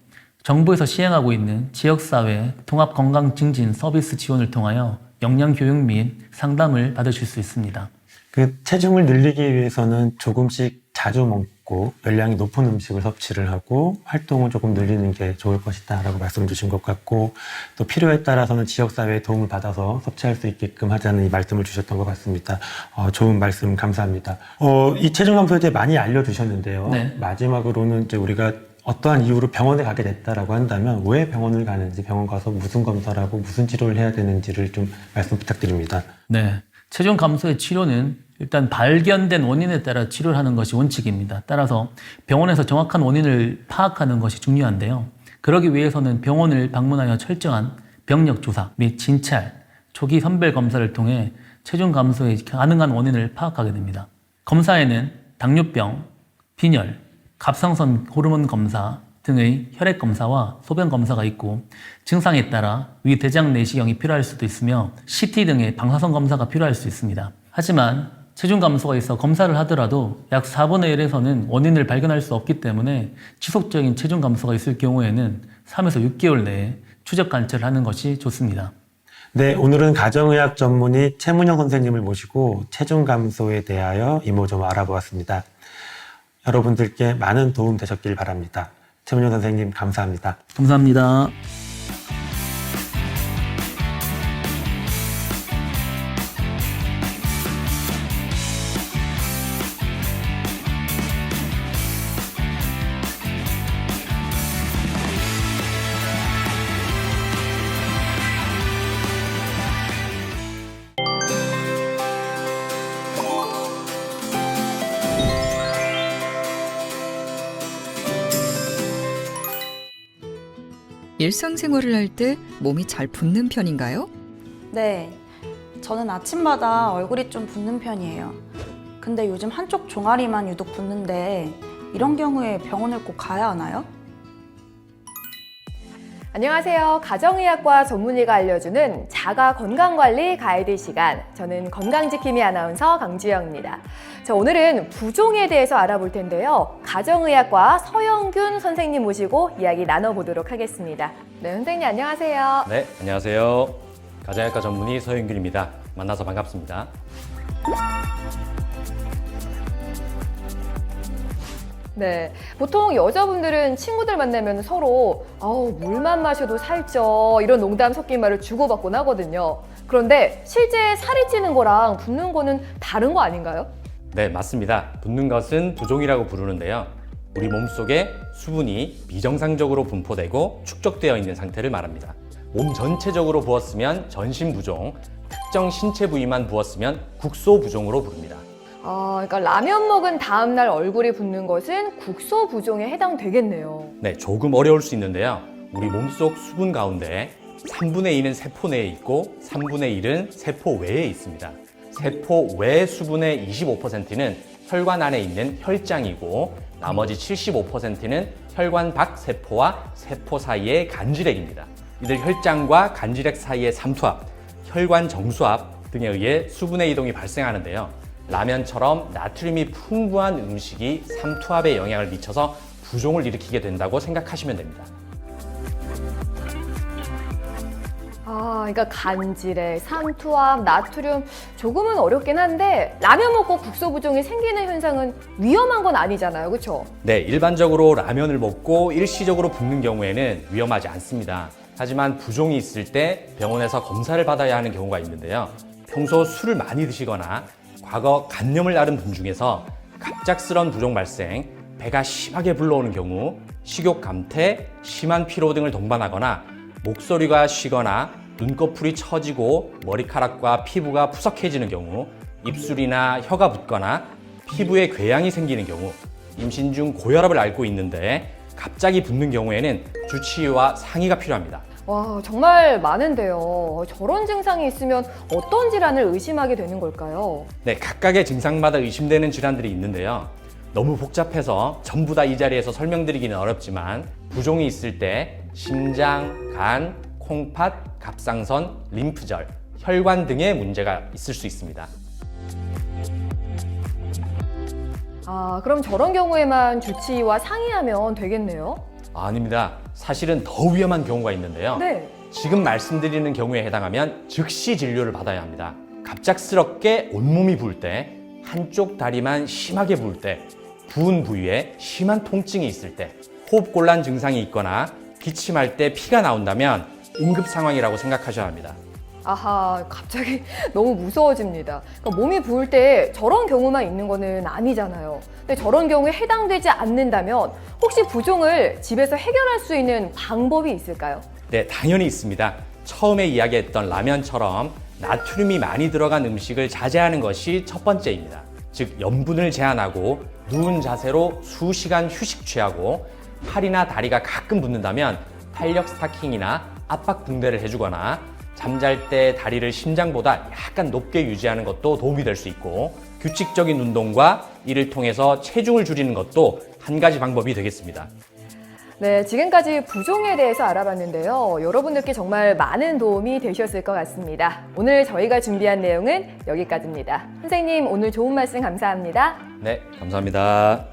정부에서 시행하고 있는 지역사회 통합건강증진 서비스 지원을 통하여 영양교육 및 상담을 받으실 수 있습니다. 그 체중을 늘리기 위해서는 조금씩 자주 먹고 열량이 높은 음식을 섭취를 하고 활동을 조금 늘리는 게 좋을 것이다 라고 말씀 주신 것 같고 또 필요에 따라서는 지역사회의 도움을 받아서 섭취할 수 있게끔 하자는 이 말씀을 주셨던 것 같습니다. 좋은 말씀 감사합니다. 이 체중 감소에 대해 많이 알려주셨는데요. 네. 마지막으로는 이제 우리가 어떠한 이유로 병원에 가게 됐다라고 한다면 왜 병원을 가는지 병원 가서 무슨 검사를 하고 무슨 치료를 해야 되는지를 좀 말씀 부탁드립니다. 네, 체중 감소의 치료는 일단 발견된 원인에 따라 치료를 하는 것이 원칙입니다. 따라서 병원에서 정확한 원인을 파악하는 것이 중요한데요. 그러기 위해서는 병원을 방문하여 철저한 병력 조사 및 진찰, 초기 선별 검사를 통해 체중 감소의 가능한 원인을 파악하게 됩니다. 검사에는 당뇨병, 빈혈, 갑상선 호르몬 검사 등의 혈액 검사와 소변 검사가 있고 증상에 따라 위 대장 내시경이 필요할 수도 있으며 CT 등의 방사선 검사가 필요할 수 있습니다. 하지만 체중 감소가 있어 검사를 하더라도 약 4분의 1에서는 원인을 발견할 수 없기 때문에 지속적인 체중 감소가 있을 경우에는 3에서 6개월 내에 추적 관찰을 하는 것이 좋습니다. 네, 오늘은 가정의학 전문의 최문영 선생님을 모시고 체중 감소에 대하여 이모저모 알아보았습니다. 여러분들께 많은 도움 되셨길 바랍니다. 최문영 선생님 감사합니다. 감사합니다. 일상생활을 할 때 몸이 잘 붓는 편인가요? 네, 저는 아침마다 얼굴이 좀 붓는 편이에요. 근데 요즘 한쪽 종아리만 유독 붓는데 이런 경우에 병원을 꼭 가야 하나요? 안녕하세요. 가정의학과 전문의가 알려주는 자가 건강관리 가이드 시간. 저는 건강지킴이 아나운서 강주영입니다. 자, 오늘은 부종에 대해서 알아볼 텐데요. 가정의학과 서영균 선생님 모시고 이야기 나눠보도록 하겠습니다. 네, 선생님 안녕하세요. 네, 안녕하세요. 가정의학과 전문의 서영균입니다. 만나서 반갑습니다. 네, 보통 여자분들은 친구들 만나면 서로 물만 마셔도 살쪄 이런 농담 섞인 말을 주고받곤 하거든요. 그런데 실제 살이 찌는 거랑 붓는 거는 다른 거 아닌가요? 네, 맞습니다. 붓는 것은 부종이라고 부르는데요. 우리 몸속에 수분이 비정상적으로 분포되고 축적되어 있는 상태를 말합니다. 몸 전체적으로 부었으면 전신부종, 특정 신체 부위만 부었으면 국소부종으로 부릅니다. 그러니까 라면 먹은 다음 날 얼굴이 붓는 것은 국소부종에 해당되겠네요. 네, 조금 어려울 수 있는데요. 우리 몸속 수분 가운데 3분의 2는 세포 내에 있고 3분의 1은 세포 외에 있습니다. 세포 외 수분의 25%는 혈관 안에 있는 혈장이고 나머지 75%는 혈관 밖 세포와 세포 사이의 간질액입니다. 이들 혈장과 간질액 사이의 삼투압, 혈관 정수압 등에 의해 수분의 이동이 발생하는데요. 라면처럼 나트륨이 풍부한 음식이 삼투압에 영향을 미쳐서 부종을 일으키게 된다고 생각하시면 됩니다. 그러니까 간질액, 삼투압, 나트륨 조금은 어렵긴 한데 라면 먹고 국소 부종이 생기는 현상은 위험한 건 아니잖아요, 그렇죠? 네, 일반적으로 라면을 먹고 일시적으로 붓는 경우에는 위험하지 않습니다. 하지만 부종이 있을 때 병원에서 검사를 받아야 하는 경우가 있는데요. 평소 술을 많이 드시거나 과거 간염을 앓은 분 중에서 갑작스런 부종 발생, 배가 심하게 불러오는 경우, 식욕 감퇴, 심한 피로 등을 동반하거나 목소리가 쉬거나 눈꺼풀이 처지고 머리카락과 피부가 푸석해지는 경우, 입술이나 혀가 붓거나 피부에 궤양이 생기는 경우, 임신 중 고혈압을 앓고 있는데 갑자기 붓는 경우에는 주치의와 상의가 필요합니다. 와, 정말 많은데요. 저런 증상이 있으면 어떤 질환을 의심하게 되는 걸까요? 네, 각각의 증상마다 의심되는 질환들이 있는데요. 너무 복잡해서 전부 다 이 자리에서 설명드리기는 어렵지만 부종이 있을 때 심장, 간, 콩팥, 갑상선, 림프절, 혈관 등의 문제가 있을 수 있습니다. 그럼 저런 경우에만 주치의와 상의하면 되겠네요? 아닙니다. 사실은 더 위험한 경우가 있는데요. 네. 지금 말씀드리는 경우에 해당하면 즉시 진료를 받아야 합니다. 갑작스럽게 온몸이 부을 때, 한쪽 다리만 심하게 부을 때, 부은 부위에 심한 통증이 있을 때, 호흡곤란 증상이 있거나 기침할 때 피가 나온다면 응급 상황이라고 생각하셔야 합니다. 갑자기 너무 무서워집니다. 그러니까 몸이 부을 때 저런 경우만 있는 거는 아니잖아요. 근데 저런 경우에 해당되지 않는다면 혹시 부종을 집에서 해결할 수 있는 방법이 있을까요? 네, 당연히 있습니다. 처음에 이야기했던 라면처럼 나트륨이 많이 들어간 음식을 자제하는 것이 첫 번째입니다. 즉, 염분을 제한하고 누운 자세로 수시간 휴식 취하고 팔이나 다리가 가끔 붓는다면 탄력 스타킹이나 압박 붕대를 해주거나 잠잘 때 다리를 심장보다 약간 높게 유지하는 것도 도움이 될 수 있고 규칙적인 운동과 이를 통해서 체중을 줄이는 것도 한 가지 방법이 되겠습니다. 네, 지금까지 부종에 대해서 알아봤는데요. 여러분들께 정말 많은 도움이 되셨을 것 같습니다. 오늘 저희가 준비한 내용은 여기까지입니다. 선생님, 오늘 좋은 말씀 감사합니다. 네, 감사합니다.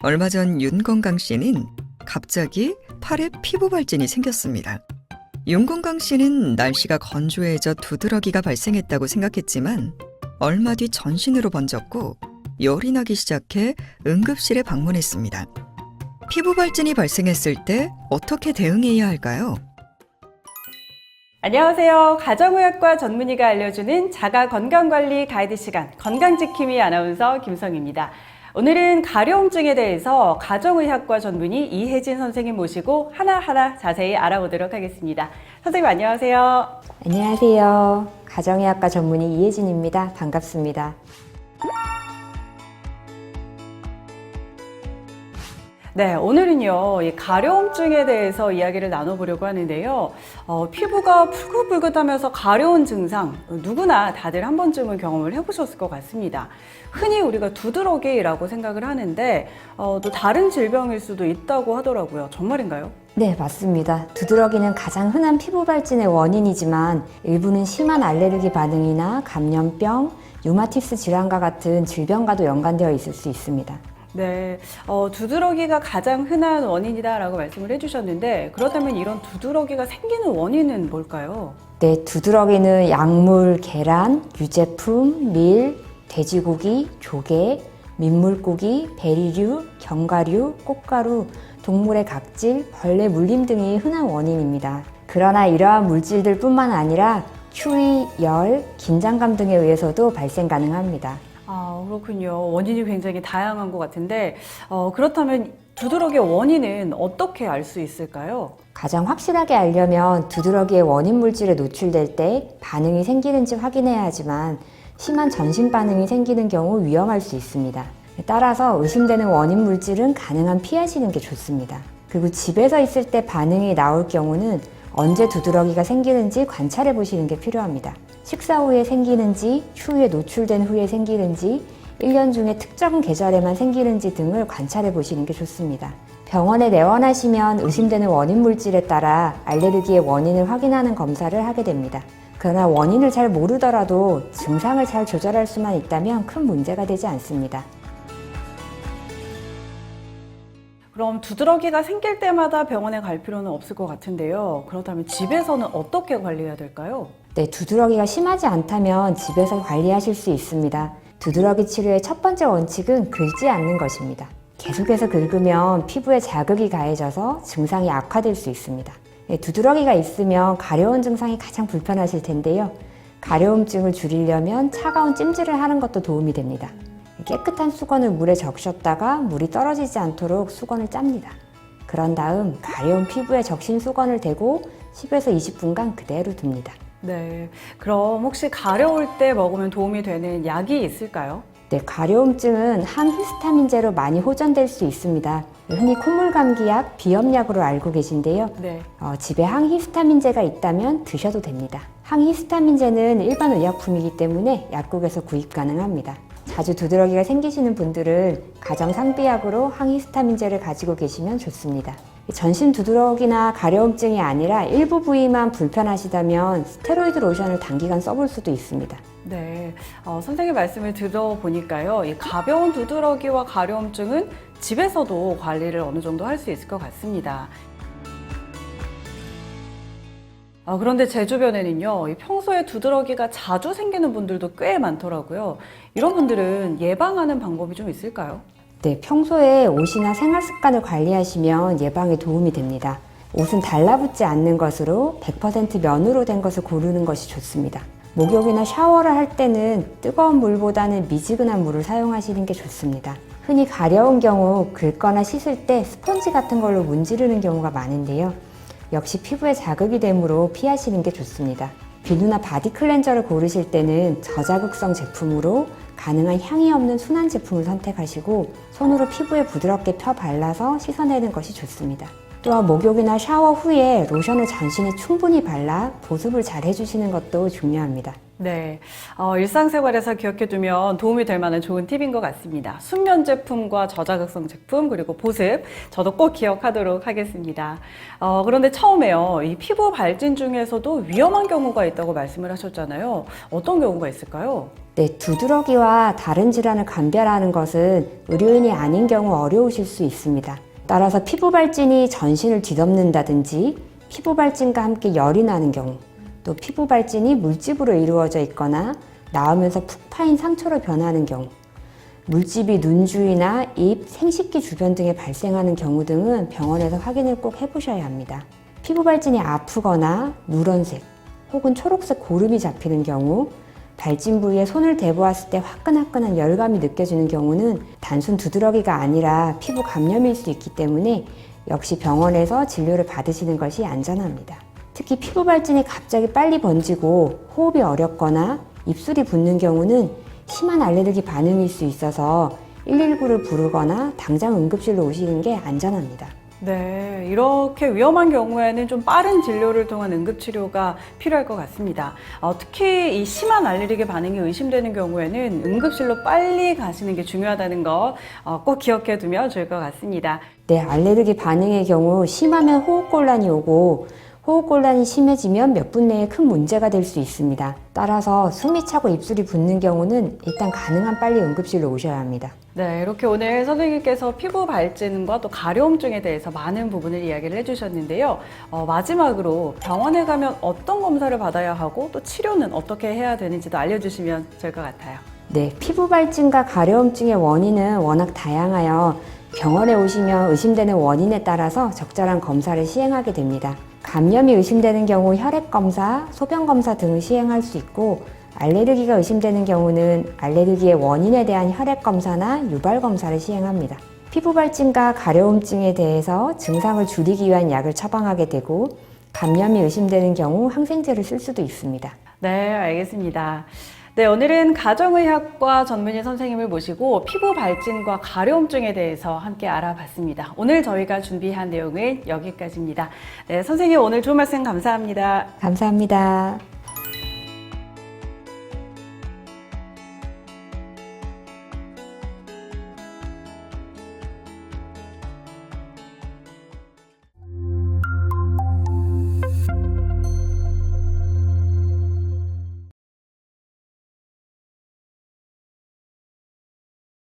얼마 전 윤건강 씨는 갑자기 팔에 피부 발진이 생겼습니다. 윤건강 씨는 날씨가 건조해져 두드러기가 발생했다고 생각했지만 얼마 뒤 전신으로 번졌고 열이 나기 시작해 응급실에 방문했습니다. 피부 발진이 발생했을 때 어떻게 대응해야 할까요? 안녕하세요. 가정의학과 전문의가 알려주는 자가 건강관리 가이드 시간 건강지킴이 아나운서 김성희입니다. 오늘은 가려움증에 대해서 가정의학과 전문의 이혜진 선생님 모시고 하나하나 자세히 알아보도록 하겠습니다. 선생님 안녕하세요. 안녕하세요. 가정의학과 전문의 이혜진입니다. 반갑습니다. 네, 오늘은요, 이 가려움증에 대해서 이야기를 나눠보려고 하는데요. 피부가 붉긋붉긋하면서 가려운 증상, 누구나 다들 한 번쯤은 경험을 해보셨을 것 같습니다. 흔히 우리가 두드러기라고 생각을 하는데 또 다른 질병일 수도 있다고 하더라고요. 정말인가요? 네, 맞습니다. 두드러기는 가장 흔한 피부 발진의 원인이지만 일부는 심한 알레르기 반응이나 감염병, 류마티스 질환과 같은 질병과도 연관되어 있을 수 있습니다. 네, 두드러기가 가장 흔한 원인이다라고 말씀을 해주셨는데 그렇다면 이런 두드러기가 생기는 원인은 뭘까요? 네, 두드러기는 약물, 계란, 유제품, 밀, 돼지고기, 조개, 민물고기, 베리류, 견과류, 꽃가루, 동물의 각질, 벌레 물림 등이 흔한 원인입니다. 그러나 이러한 물질들뿐만 아니라 추위, 열, 긴장감 등에 의해서도 발생 가능합니다. 아, 그렇군요. 원인이 굉장히 다양한 것 같은데 그렇다면 두드러기의 원인은 어떻게 알 수 있을까요? 가장 확실하게 알려면 두드러기의 원인 물질에 노출될 때 반응이 생기는지 확인해야 하지만 심한 전신 반응이 생기는 경우 위험할 수 있습니다. 따라서 의심되는 원인 물질은 가능한 피하시는 게 좋습니다. 그리고 집에서 있을 때 반응이 나올 경우는 언제 두드러기가 생기는지 관찰해 보시는 게 필요합니다. 식사 후에 생기는지, 추위에 노출된 후에 생기는지, 1년 중에 특정 계절에만 생기는지 등을 관찰해 보시는 게 좋습니다. 병원에 내원하시면 의심되는 원인 물질에 따라 알레르기의 원인을 확인하는 검사를 하게 됩니다. 그러나 원인을 잘 모르더라도 증상을 잘 조절할 수만 있다면 큰 문제가 되지 않습니다. 그럼 두드러기가 생길 때마다 병원에 갈 필요는 없을 것 같은데요. 그렇다면 집에서는 어떻게 관리해야 될까요? 네, 두드러기가 심하지 않다면 집에서 관리하실 수 있습니다. 두드러기 치료의 첫 번째 원칙은 긁지 않는 것입니다. 계속해서 긁으면 피부에 자극이 가해져서 증상이 악화될 수 있습니다. 네, 두드러기가 있으면 가려운 증상이 가장 불편하실 텐데요. 가려움증을 줄이려면 차가운 찜질을 하는 것도 도움이 됩니다. 깨끗한 수건을 물에 적셨다가 물이 떨어지지 않도록 수건을 짭니다. 그런 다음 가려운 피부에 적신 수건을 대고 10에서 20분간 그대로 둡니다. 네, 그럼 혹시 가려울 때 먹으면 도움이 되는 약이 있을까요? 네, 가려움증은 항히스타민제로 많이 호전될 수 있습니다. 흔히 콧물 감기약, 비염약으로 알고 계신데요. 네. 집에 항히스타민제가 있다면 드셔도 됩니다. 항히스타민제는 일반 의약품이기 때문에 약국에서 구입 가능합니다. 자주 두드러기가 생기시는 분들은 가정 상비약으로 항히스타민제를 가지고 계시면 좋습니다. 전신 두드러기나 가려움증이 아니라 일부 부위만 불편하시다면 스테로이드 로션을 단기간 써볼 수도 있습니다. 네, 선생님 말씀을 들어보니까요. 이 가벼운 두드러기와 가려움증은 집에서도 관리를 어느 정도 할 수 있을 것 같습니다. 그런데 제 주변에는요, 평소에 두드러기가 자주 생기는 분들도 꽤 많더라고요. 이런 분들은 예방하는 방법이 좀 있을까요? 네, 평소에 옷이나 생활 습관을 관리하시면 예방에 도움이 됩니다. 옷은 달라붙지 않는 것으로 100% 면으로 된 것을 고르는 것이 좋습니다. 목욕이나 샤워를 할 때는 뜨거운 물보다는 미지근한 물을 사용하시는 게 좋습니다. 흔히 가려운 경우 긁거나 씻을 때 스펀지 같은 걸로 문지르는 경우가 많은데요. 역시 피부에 자극이 되므로 피하시는 게 좋습니다. 비누나 바디 클렌저를 고르실 때는 저자극성 제품으로 가능한 향이 없는 순한 제품을 선택하시고 손으로 피부에 부드럽게 펴 발라서 씻어내는 것이 좋습니다. 또한 목욕이나 샤워 후에 로션을 전신에 충분히 발라 보습을 잘 해주시는 것도 중요합니다. 네, 일상생활에서 기억해두면 도움이 될 만한 좋은 팁인 것 같습니다. 순면 제품과 저자극성 제품 그리고 보습 저도 꼭 기억하도록 하겠습니다. 그런데 처음에요, 이 피부 발진 중에서도 위험한 경우가 있다고 말씀을 하셨잖아요. 어떤 경우가 있을까요? 네, 두드러기와 다른 질환을 감별하는 것은 의료인이 아닌 경우 어려우실 수 있습니다. 따라서 피부 발진이 전신을 뒤덮는다든지 피부 발진과 함께 열이 나는 경우, 또 피부 발진이 물집으로 이루어져 있거나 나오면서 푹 파인 상처로 변하는 경우, 물집이 눈 주위나 입, 생식기 주변 등에 발생하는 경우 등은 병원에서 확인을 꼭 해보셔야 합니다. 피부 발진이 아프거나 누런색 혹은 초록색 고름이 잡히는 경우, 발진 부위에 손을 대보았을 때 화끈화끈한 열감이 느껴지는 경우는 단순 두드러기가 아니라 피부 감염일 수 있기 때문에 역시 병원에서 진료를 받으시는 것이 안전합니다. 특히 피부 발진이 갑자기 빨리 번지고 호흡이 어렵거나 입술이 붓는 경우는 심한 알레르기 반응일 수 있어서 119를 부르거나 당장 응급실로 오시는 게 안전합니다. 네, 이렇게 위험한 경우에는 좀 빠른 진료를 통한 응급치료가 필요할 것 같습니다. 특히 이 심한 알레르기 반응이 의심되는 경우에는 응급실로 빨리 가시는 게 중요하다는 거 꼭 기억해 두면 좋을 것 같습니다. 네, 알레르기 반응의 경우 심하면 호흡곤란이 오고 호흡곤란이 심해지면 몇 분 내에 큰 문제가 될 수 있습니다. 따라서 숨이 차고 입술이 붓는 경우는 일단 가능한 빨리 응급실로 오셔야 합니다. 네, 이렇게 오늘 선생님께서 피부 발진과 또 가려움증에 대해서 많은 부분을 이야기를 해주셨는데요. 마지막으로 병원에 가면 어떤 검사를 받아야 하고 또 치료는 어떻게 해야 되는지도 알려주시면 좋을 것 같아요. 네, 피부 발진과 가려움증의 원인은 워낙 다양하여 병원에 오시면 의심되는 원인에 따라서 적절한 검사를 시행하게 됩니다. 감염이 의심되는 경우 혈액검사, 소변검사 등을 시행할 수 있고 알레르기가 의심되는 경우는 알레르기의 원인에 대한 혈액검사나 유발검사를 시행합니다. 피부발진과 가려움증에 대해서 증상을 줄이기 위한 약을 처방하게 되고 감염이 의심되는 경우 항생제를 쓸 수도 있습니다. 네, 알겠습니다. 네, 오늘은 가정의학과 전문의 선생님을 모시고 피부 발진과 가려움증에 대해서 함께 알아봤습니다. 오늘 저희가 준비한 내용은 여기까지입니다. 네, 선생님 오늘 좋은 말씀 감사합니다. 감사합니다.